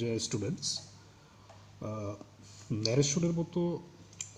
যে স্টুডেন্টস, ন্যারেশনের মতো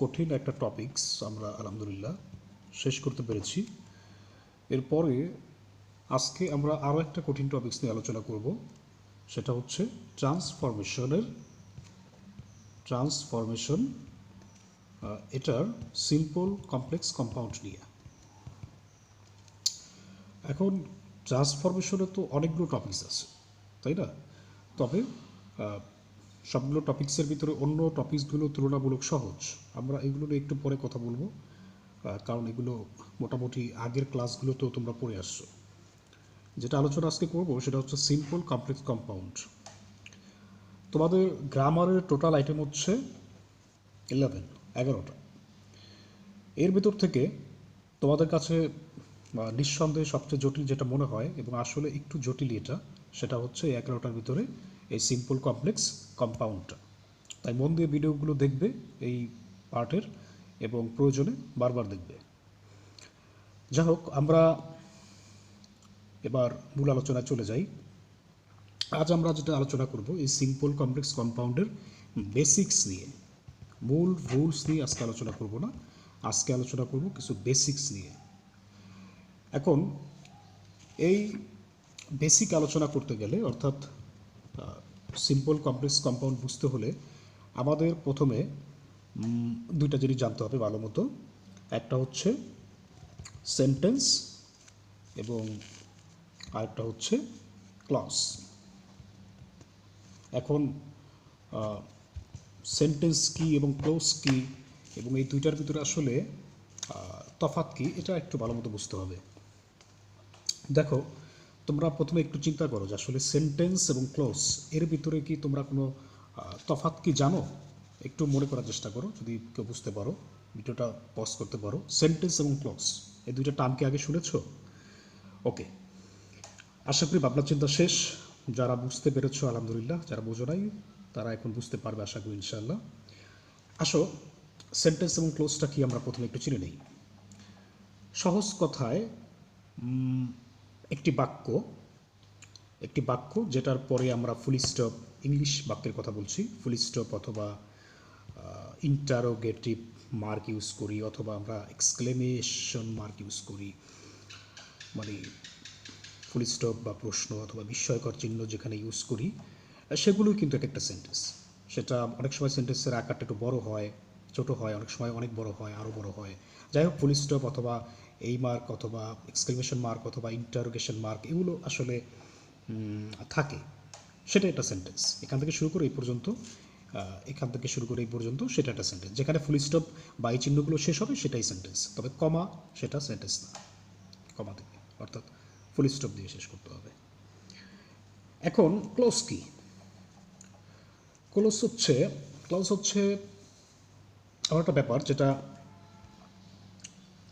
কঠিন একটা টপিকস আমরা আলহামদুলিল্লাহ শেষ করতে পেরেছি। এরপরে আজকে আমরা আরও একটা কঠিন টপিকস নিয়ে আলোচনা করব, সেটা হচ্ছে ট্রান্সফরমেশন, এটার সিম্পল কমপ্লেক্স কম্পাউন্ড নিয়ে। এখন ট্রান্সফরমেশনে তো অনেকগুলো টপিকস আছে, তাই না? তবে সবগুলো টপিক্সের ভিতরে অন্য টপিকসগুলো তুলনামূলক সহজ। আমরা এগুলো নিয়ে একটু পরে কথা বলবো, কারণ এগুলো মোটামুটি আগের ক্লাসগুলোতেও তোমরা পড়ে আসছো। যেটা আলোচনা আজকে করবো সেটা হচ্ছে সিম্পল কমপ্লেক্স কম্পাউন্ড। তোমাদের গ্রামারের টোটাল আইটেম হচ্ছে 11টা। এর ভেতর থেকে তোমাদের কাছে নিঃসন্দেহে সবচেয়ে জটিল যেটা মনে হয়, এবং আসলে একটু জটিল এটা, সেটা হচ্ছে 11টার ভিতরে এই সিম্পল কমপ্লেক্স কম্পাউন্ডটা। তাই মন দিয়ে ভিডিওগুলো দেখবে এই পার্টের, এবং প্রয়োজনে বারবার দেখবে। যাই হোক, আমরা এবার মূল আলোচনায় চলে যাই। আজ আমরা যেটা আলোচনা করব এই সিম্পল কমপ্লেক্স কম্পাউন্ডের বেসিক্স নিয়ে। মূল রুলস নিয়ে আজকে আলোচনা করব না, আজকে আলোচনা করব কিছু বেসিক্স নিয়ে। এখন এই বেসিক আলোচনা করতে গেলে, অর্থাৎ সিম্পল কমপ্লেক্স কম্পাউন্ড বুঝতে হলে আমাদের প্রথমে দুইটা জিনিস জানতে হবে ভালো মতো। একটা হচ্ছে সেন্টেন্স এবং আরেকটা হচ্ছে ক্লজ। এখন সেন্টেন্স কি এবং ক্লোজ কি, এবং এই দুইটার ভিতরে আসলে তফাৎ কি, এটা একটু ভালো মতো বুঝতে হবে। দেখো, তোমরা প্রথমে একটু চিন্তা করো যে আসলে সেন্টেন্স এবং ক্লোজ এর ভিতরে কি তোমরা কোনো তফাৎ কি জানো? একটু মনে করার চেষ্টা করো, যদি কেউ বুঝতে পারো ভিডিওটা পজ করতে পারো। সেন্টেন্স এবং ক্লোজ এই দুইটা টার্ম কি আগে শুনেছো? ওকে, আশা করি ভাবনা চিন্তা শেষ। যারা বুঝতে পেরেছো আলহামদুলিল্লাহ, যারা বোঝো নাই তারা এখন বুঝতে পারবে আশা করি ইনশাআল্লাহ। আসো, সেন্টেন্স এবং ক্লোজটা কি আমরা প্রথমে একটু চিনে নেই। সহজ কথায় একটি বাক্য যেটার পরে আমরা ফুল স্টপ, ইংলিশ বাক্যের কথা বলছি, ফুল স্টপ অথবা ইন্টারোগেটিভ মার্ক ইউজ করি, অথবা আমরা এক্সক্লেমেশন মার্ক ইউজ করি, মানে ফুল স্টপ বা প্রশ্ন অথবা বিস্ময়কর চিহ্ন যেখানে ইউজ করি, সেগুলোই কিন্তু এক একটা সেন্টেন্স। সেটা অনেক সময় সেন্টেন্সের আকারটা একটু বড় হয়, ছোট হয়, অনেক সময় অনেক বড় হয়, আরও বড় হয়। যাই হোক, ফুল স্টপ অথবা এই মার্ক অথবা এক্সক্লেমেশন মার্ক অথবা ইন্টারোগেশন মার্ক এগুলো আসলে থাকে, সেটা একটা সেন্টেন্স। এখান থেকে শুরু করে এই পর্যন্ত সেটা একটা সেন্টেন্স। যেখানে ফুল স্টপ বা এই চিহ্নগুলো শেষ হবে সেটাই সেন্টেন্স। তবে কমা সেটা সেন্টেন্স না, কমা দেবে, অর্থাৎ ফুল স্টপ দিয়ে শেষ করতে হবে। এখন ক্লোজ কি? ক্লোজ হচ্ছে এমন একটা ব্যাপার যেটা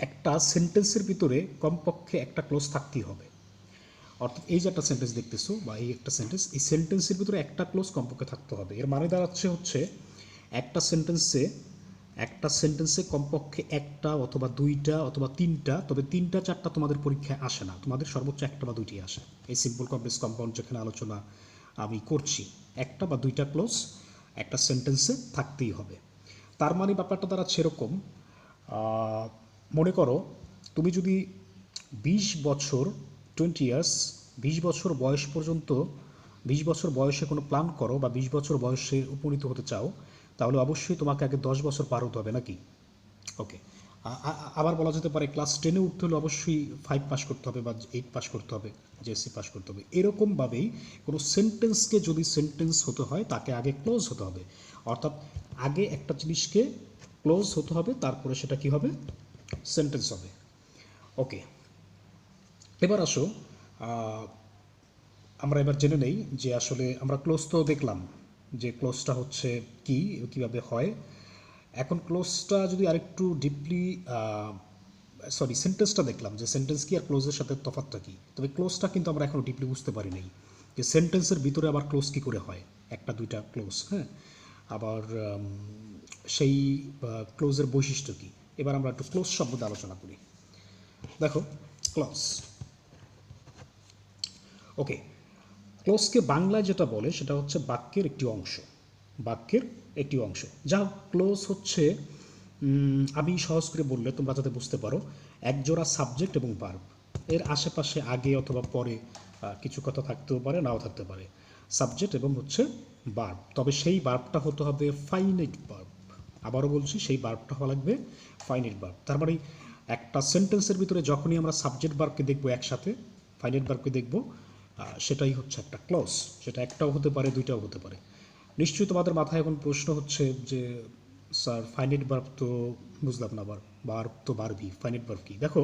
একটা সেন্টেন্সের ভিতরে কমপক্ষে একটা ক্লোজ থাকতেই হবে। অর্থাৎ এই যে একটা সেন্টেন্স দেখতেছো বা এই একটা সেন্টেন্স, এই সেন্টেন্সের ভিতরে একটা ক্লোজ কমপক্ষে থাকতে হবে। এর মানে দাঁড়াচ্ছে হচ্ছে একটা সেন্টেন্সে কমপক্ষে একটা অথবা দুইটা অথবা তিনটা, তবে তিনটা চারটা তোমাদের পরীক্ষায় আসে না, তোমাদের সর্বোচ্চ একটা বা দুইটি আসে। এই সিম্পল কমপ্লেক্স কম্পাউন্ড যেখানে আলোচনা আমি করছি, একটা বা দুইটা ক্লোজ একটা সেন্টেন্সে থাকতেই হবে। তার মানে ব্যাপারটা দাঁড়াচ্ছে এরকম, মনে করো তুমি যদি 20 বছর 20 ইয়ার্স 20 বছর বয়স পর্যন্ত 20 বছর বয়সে কোনো প্ল্যান করো বা 20 বছর বয়সে উপনীত হতে চাও, তাহলে অবশ্যই তোমাকে আগে 10 বছর পার হতে হবে, নাকি? ওকে, আবার বলা যেতে পারে ক্লাস 10-এ উঠতে হলে অবশ্যই 5 পাস করতে হবে বা 8 পাস করতে হবে, জেএসসি পাস করতে হবে। এরকমভাবেই কোনো সেন্টেন্সকে যদি সেন্টেন্স হতে হয় তাকে আগে ক্লোজ হতে হবে। অর্থাৎ আগে একটা জিনিসকে ক্লোজ হতে হবে, তারপরে সেটা কি হবে? সেন্টেন্স হবে। ওকে, এবার আসো, আমরা এবার জেনে নেই যে আসলে আমরা ক্লোজ তো দেখলাম যে ক্লোজটা হচ্ছে কি, কীভাবে হয়। এখন ক্লোজটা যদি আরেকটু ডিপলি, সেন্টেন্সটা দেখলাম যে সেন্টেন্স কি আর ক্লোজের সাথে তফাৎটা কি, তবে ক্লোজটা কিন্তু আমরা এখনও ডিপলি বুঝতে পারি নাই যে সেন্টেন্সের ভিতরে আবার ক্লোজ কী করে হয়, একটা দুইটা ক্লোজ, হ্যাঁ, আবার সেই ক্লোজের বৈশিষ্ট্য কী। এবার আমরা একটু ক্লোজ শব্দে আলোচনা করি। দেখো, ক্লোজ, ওকে, ক্লোজকে বাংলায় যেটা বলে সেটা হচ্ছে বাক্যের একটি অংশ, বাক্যের একটি অংশ। যা ক্লোজ হচ্ছে আমি সহজ করে বললে তোমরা যাতে বুঝতে পারো, একজোড়া সাবজেক্ট এবং ভার্ব, এর আশেপাশে আগে অথবা পরে কিছু কথা থাকতেও পারে, নাও থাকতে পারে, সাবজেক্ট এবং হচ্ছে ভার্ব। তবে সেই ভার্বটা হতে হবে ফাইনাইট ভার্ব। আবারও বলছি, সেই ভার্বটা হওয়া লাগবে ফাইনাইট ভার্ব। তার মানে একটা সেন্টেন্সের ভিতরে যখনই আমরা সাবজেক্ট ভার্বকে দেখবো একসাথে, ফাইনাইট ভার্বকে দেখবো, সেটাই হচ্ছে একটা ক্লজ। সেটা একটাও হতে পারে, দুইটাও হতে পারে। নিশ্চয়ই তোমাদের মাথায় এখন প্রশ্ন হচ্ছে যে স্যার ফাইনাইট ভার্ব তো বুঝলাম না, ভার্ব তো ভার্বই, ফাইনাইট ভার্ব কি? দেখো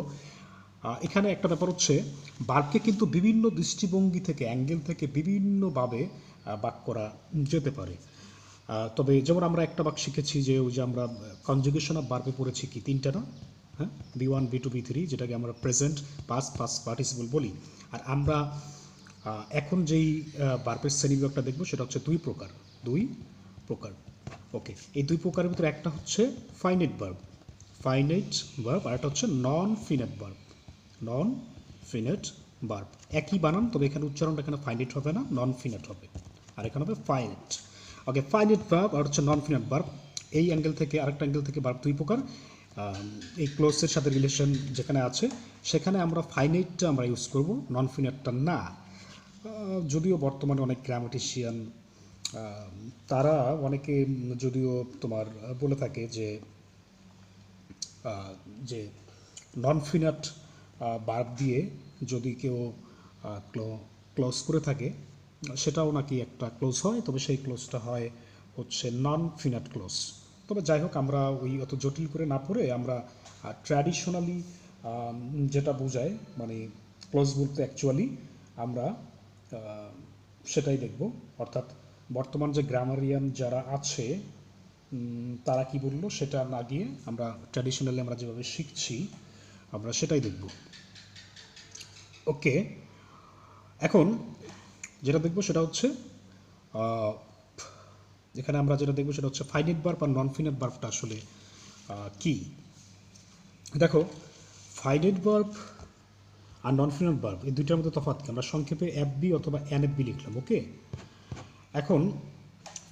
এখানে একটা ব্যাপার হচ্ছে, ভার্বকে কিন্তু বিভিন্ন দৃষ্টিভঙ্গি থেকে, অ্যাঙ্গেল থেকে বিভিন্নভাবে বাক করা যেতে পারে। তবে যেমন আমরা একটা বাক শিখেছি যে ওই যে আমরা কনজুগেশন অফ ভার্বে পড়েছি কি, তিনটা না? হ্যাঁ, B1 B2 B3, যেটাকে আমরা প্রেজেন্ট, পাস্ট পার্টিসিপল বলি। আর আমরা এখন যেই ভার্বের শ্রেণীবিভাগটা দেখবো সেটা হচ্ছে দুই প্রকার। ওকে, এই দুই প্রকারের ভিতরে একটা হচ্ছে ফাইনাইট ভার্ব, আর একটা হচ্ছে নন ফিনাইট ভার্ব। একই বানান, তবে এখানে উচ্চারণটা এখানে ফাইনাইট হবে না, নন ফিনাইট হবে, আর এখানে হবে ফাইনাইট। ওকে, ফাইনাইট ভার্ব আর হচ্ছে নন ফিনাইট ভার্ব, এই অ্যাঙ্গেল থেকে আরেকটা অ্যাঙ্গেল থেকে ভার্ব দুই প্রকার। এই ক্লোজের সাথে রিলেশন যেখানে আছে সেখানে আমরা ফাইনাইটটা আমরা ইউজ করব, নন ফিনাইটটা না। যদিও বর্তমানে অনেক গ্রামাটিশিয়ান তারা অনেকে যদিও তোমার বলে থাকে যে যে নন ফিনাইট ভার্ব দিয়ে যদি কেউ ক্লোজ করে থাকে সেটাও নাকি একটা ক্লোজ হয়, তবে সেই ক্লোজটা হয় হচ্ছে নন ফিনাইট ক্লোজ। তবে যাই হোক, আমরা ওই অত জটিল করে না পড়ে আমরা ট্র্যাডিশনালি যেটা বোঝায়, মানে ক্লোজ বলতে অ্যাকচুয়ালি আমরা সেটাই দেখব। অর্থাৎ বর্তমান যে গ্রামারিয়ান যারা আছে তারা কি বললো সেটা না গিয়ে আমরা ট্র্যাডিশনালি আমরা যেভাবে শিখছি আমরা সেটাই দেখব। ওকে, এখন যেটা দেখব সেটা হচ্ছে এখানে আমরা যেটা দেখব সেটা হচ্ছে ফাইনাইট ভার্ব আর নন ফিনাইট ভার্বটা আসলে কি। দেখো, ফাইনাইট ভার্ব আর নন ফিনাইট ভার্ব এই দুইটার মধ্যে তফাৎ কি, আমরা সংক্ষেপে এফবি অথবা এনএফবি লিখলাম। ওকে, এখন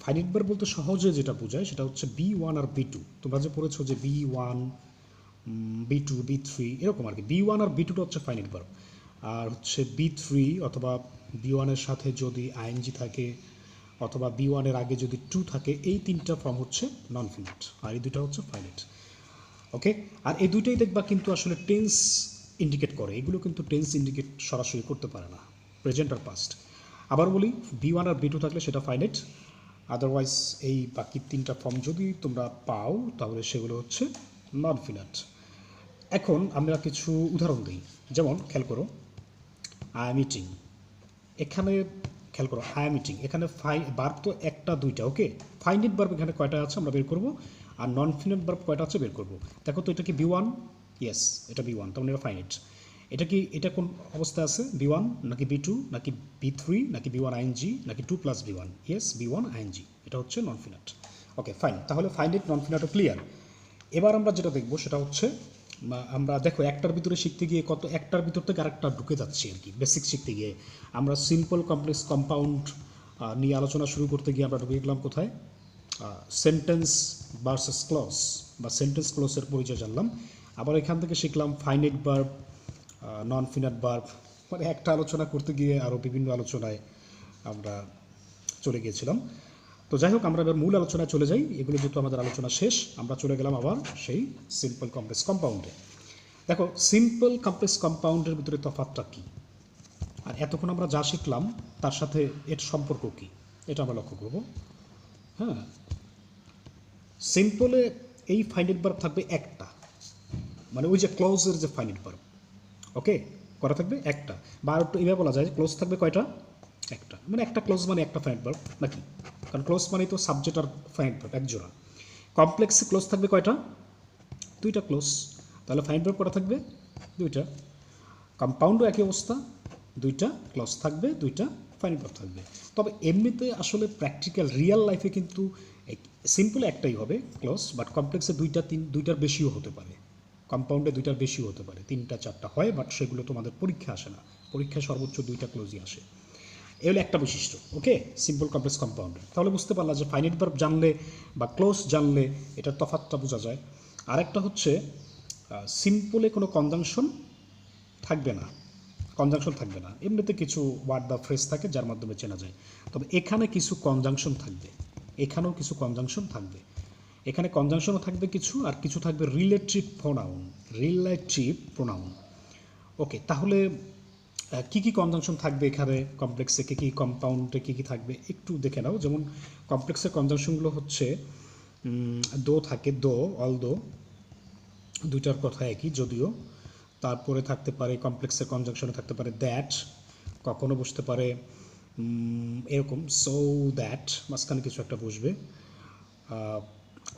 ফাইনাইট ভার্ব বলতে সহজে যেটা বোঝায় সেটা হচ্ছে B1 আর B2। তোমরা যে পড়েছো যে B1 B2 B3 এরকম আর কি। B1 আর B2টা হচ্ছে ফাইনাইট ভার্ব, আর হচ্ছে B3 অথবা B1 এর সাথে যদি আইএনজি থাকে অথবা B1 এর আগে যদি 2 থাকে, এই তিনটা ফর্ম হচ্ছে নন ফিনাইট, আর এই দুইটা হচ্ছে ফাইনাইট। ওকে, আর এই দুইটাই দেখবা কিন্তু আসলে টেন্স ইন্ডিকেট করে, এগুলো কিন্তু টেন্স ইন্ডিকেট সরাসরি করতে পারে না, প্রেজেন্ট আর পাস্ট। আবার বলি, B1 আর B2 থাকলে সেটা ফাইনাইট, আদারওয়াইজ এই বাকি তিনটা ফর্ম যদি তোমরা পাও তাহলে সেগুলো হচ্ছে নন ফিনাইট। এখন আমরা কিছু উদাহরণ দিই, যেমন খেয়াল করো আই এম ইটিং, এখানে খেয়াল করো আই এম ইটিং, এখানে ভার্ব তো একটা দুইটা। ওকে, ফাইনাইট ভার্ব এখানে কয়টা আছে আমরা বের করব, আর নন ফিনাইট ভার্ব কয়টা আছে বের করব। দেখো তো এটা কি B1? ইয়েস, এটা B1, তার মানে এটা ফাইনাইট। এটা কোন অবস্থায় আছে, B1 নাকি B2 নাকি B3 নাকি B1 আইএনজি নাকি 2 + B1? ইয়েস, B1 আইএনজি, এটা হচ্ছে নন ফিনাইট। ওকে ফাইন, তাহলে ফাইনাইট নন ফিনাইটও ক্লিয়ার। এবার আমরা যেটা দেখব সেটা হচ্ছে, আমরা দেখো একটার ভিতরে শিখতে গিয়ে একটার ভিতর থেকে আরেকটা ঢুকে যাচ্ছি আর কি। বেসিক শিখতে গিয়ে আমরা সিম্পল কমপ্লেক্স কম্পাউন্ড নিয়ে আলোচনা শুরু করতে গিয়ে আমরা ঢুকে গেলাম কোথায়, সেন্টেন্স ভার্সেস ক্লজ বা সেন্টেন্স ক্লজের পরিচয় জানলাম। আবার এখান থেকে শিখলাম ফাইনাইট ভার্ব, নন ফিনাইট ভার্ব, মানে একটা আলোচনা করতে গিয়ে আরও বিভিন্ন আলোচনায় আমরা চলে গিয়েছিলাম। তো যাই হোক, আমরা এবার মূল আলোচনায় চলে যাই। এগুলো যেহেতু আমাদের আলোচনা শেষ, আমরা চলে গেলাম আবার সেই সিম্পল কমপ্লেক্স কম্পাউন্ডে। দেখো, সিম্পল কমপ্লেক্স কম্পাউন্ডের ভিতরে তফাৎটা কী, আর এতক্ষণ আমরা যা শিখলাম তার সাথে এর সম্পর্ক কী, এটা আমরা লক্ষ্য করব। হ্যাঁ, সিম্পলে এই ফাইনাইট ভার্ব থাকবে একটা, মানে ওই যে ক্লোজের যে ফাইনাইট ভার্ব, ওকে, করা থাকবে একটা, বা একটু এভাবে বলা যায় ক্লোজ থাকবে কয়টা, একটা, মানে একটা ক্লোজ মানে একটা ফাইনাইট ভার্ব নাকি, কারণ ক্লোজ মানে তো সাবজেক্ট আর ফাইনাইট ভার্ব এক জোড়া। কমপ্লেক্সে ক্লোজ থাকবে কয়টা, দুইটা ক্লোজ, তাহলে ফাইনাইট ভার্ব কটা থাকবে, দুইটা। কম্পাউন্ডও একই অবস্থা, দুইটা ক্লোজ থাকবে, দুইটা ফাইনাইট ভার্ব থাকবে। তবে এমনিতে আসলে প্র্যাকটিক্যাল রিয়েল লাইফে কিন্তু সিম্পলে একটাই হবে ক্লোজ, বাট কমপ্লেক্সে দুইটার বেশিও হতে পারে, কম্পাউন্ডে দুইটার বেশিও হতে পারে, 3টা 4টা হয়, বাট সেগুলো তোমাদের পরীক্ষা আসে না, পরীক্ষায় সর্বোচ্চ 2টা ক্লোজই আসে। এই হলো একটা বৈশিষ্ট্য। ওকে, সিম্পল কমপ্লেক্স কম্পাউন্ডের। তাহলে বুঝতে পারলাম যে ফাইনাইট ভার্ব জানলে বা ক্লোজ জানলে এটার তফাৎটা বোঝা যায়। আরেকটা হচ্ছে সিম্পলে কোনো কনজাংশন থাকবে না, কনজাংশন থাকবে না। এমনিতে কিছু ওয়ার্ড বা ফ্রেজ থাকে যার মাধ্যমে চেনা যায়, তবে এখানে কিছু কনজাংশন থাকবে, এখানেও কিছু কনজাংশন থাকবে। এখানে কনজাংশনও থাকবে কিছু, আর কিছু থাকবে রিলেটিভ প্রোনাউন, রিলেটিভ প্রোনাউন। ওকে, তাহলে কী কী কনজাংশন থাকবে এখানে কমপ্লেক্সে, কী কী কম্পাউন্ডে কী কী থাকবে একটু দেখে নাও। যেমন কমপ্লেক্সের কনজাংশনগুলো হচ্ছে দো থাকে, দো, অল দো, দুইটার কথা একই যদিও। তারপরে থাকতে পারে কমপ্লেক্সের কনজাংশনে থাকতে পারে দ্যাট, কখনো বসতে পারে এরকম সো দ্যাট, মাঝখানে কিছু একটা বসবে,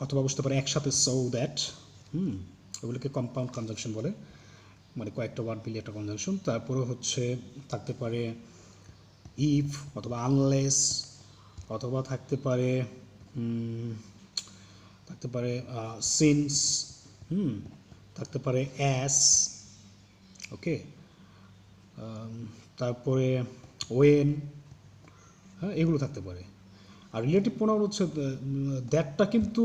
অথবা বসতে পারে একসাথে সো দ্যাট। ওগুলোকে কম্পাউন্ড কনজাংশন বলে, মানে কয়েকটা ওয়ার্ড মিলিয়ে একটা কনজাংশন। তারপরে হচ্ছে থাকতে পারে ইফ অথবা আনলেস, অথবা থাকতে পারে সিন্স, থাকতে পারে অ্যাস। ওকে, তারপরে ওয়েন, হ্যাঁ এগুলো থাকতে পারে। আর রিলেটিভ প্রোনাউন হচ্ছে দ্যাটটা কিন্তু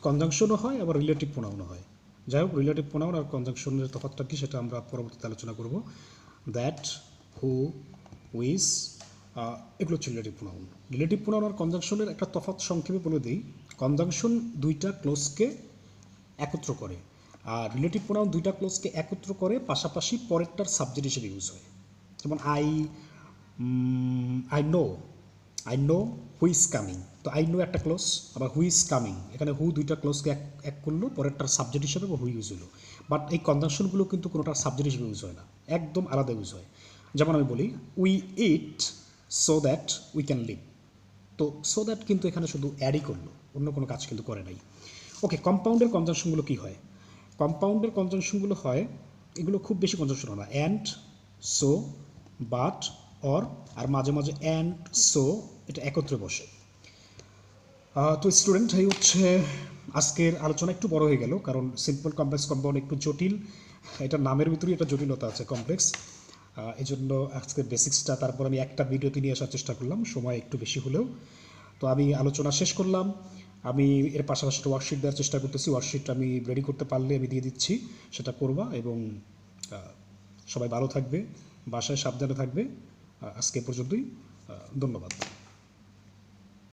কনজাংশনও হয় আবার রিলেটিভ প্রোনাউনও হয়। যাই হোক, রিলেটিভ প্রোনাউন আর কনজাংশনের তফাৎটা কি সেটা আমরা পরবর্তীতে আলোচনা করব। দ্যাট, হু, উইস, এগুলো হচ্ছে রিলেটিভ প্রোনাউন। রিলেটিভ প্রোনাউন আর কনজাংশনের একটা তফাৎ সংক্ষেপে বলে দিই। কনজাংশন দুইটা ক্লোজকে একত্র করে, আর রিলেটিভ প্রোনাউন দুইটা ক্লোজকে একত্র করে পাশাপাশি পরেরটার সাবজেক্ট হিসেবে ইউজ হয়। যেমন I know who is coming, তো আই নো একটা ক্লোজ, আবার হু ইজ কামিং, এখানে হু দুইটা ক্লোজকে এক করলো, পরেরটার সাবজেক্ট হিসেবে বা হু ইউজ হলো। বাট এই কনজাংশনগুলো কিন্তু কোনোটার সাবজেক্ট হিসেবে ইউজ হয় না, একদম আলাদা ইউজ হয়। যেমন আমি বলি we eat so that we can live, তো সো দ্যাট কিন্তু এখানে শুধু অ্যাডই করলো, অন্য কোনো কাজ কিন্তু করে নাই। ওকে, কম্পাউন্ডের কনজাংশনগুলো কী হয়? কম্পাউন্ডের কনজাংশনগুলো হয়, এগুলো খুব বেশি কনজাংশন হয় না, অ্যান্ড, সো, বাট, অর, আর মাঝে মাঝে অ্যান্ড, সো, এটা একত্রে বসে। তো স্টুডেন্ট, এই হচ্ছে আজকের আলোচনা। একটু বড় হয়ে গেল কারণ সিম্পল কমপ্লেক্স কম্পাউন্ড একটু জটিল, এটা নামের ভিতরেই একটা জটিলতা আছে কমপ্লেক্স। এই জন্য আজকের বেসিক্সটা তারপর আমি একটা ভিডিওতে নিয়ে আসার চেষ্টা করলাম, সময় একটু বেশি হলেও। তো আমি আলোচনা শেষ করলাম। আমি এর পাশাপাশি একটা ওয়ার্কশিট দেওয়ার চেষ্টা করতেছি, ওয়ার্কশিটটা আমি রেডি করতে পারলে আমি দিয়ে দিচ্ছি, সেটা করবা। এবং সবাই ভালো থাকবে, বাসায় সাবধানে থাকবে। আজকে পর্যন্তই, ধন্যবাদ।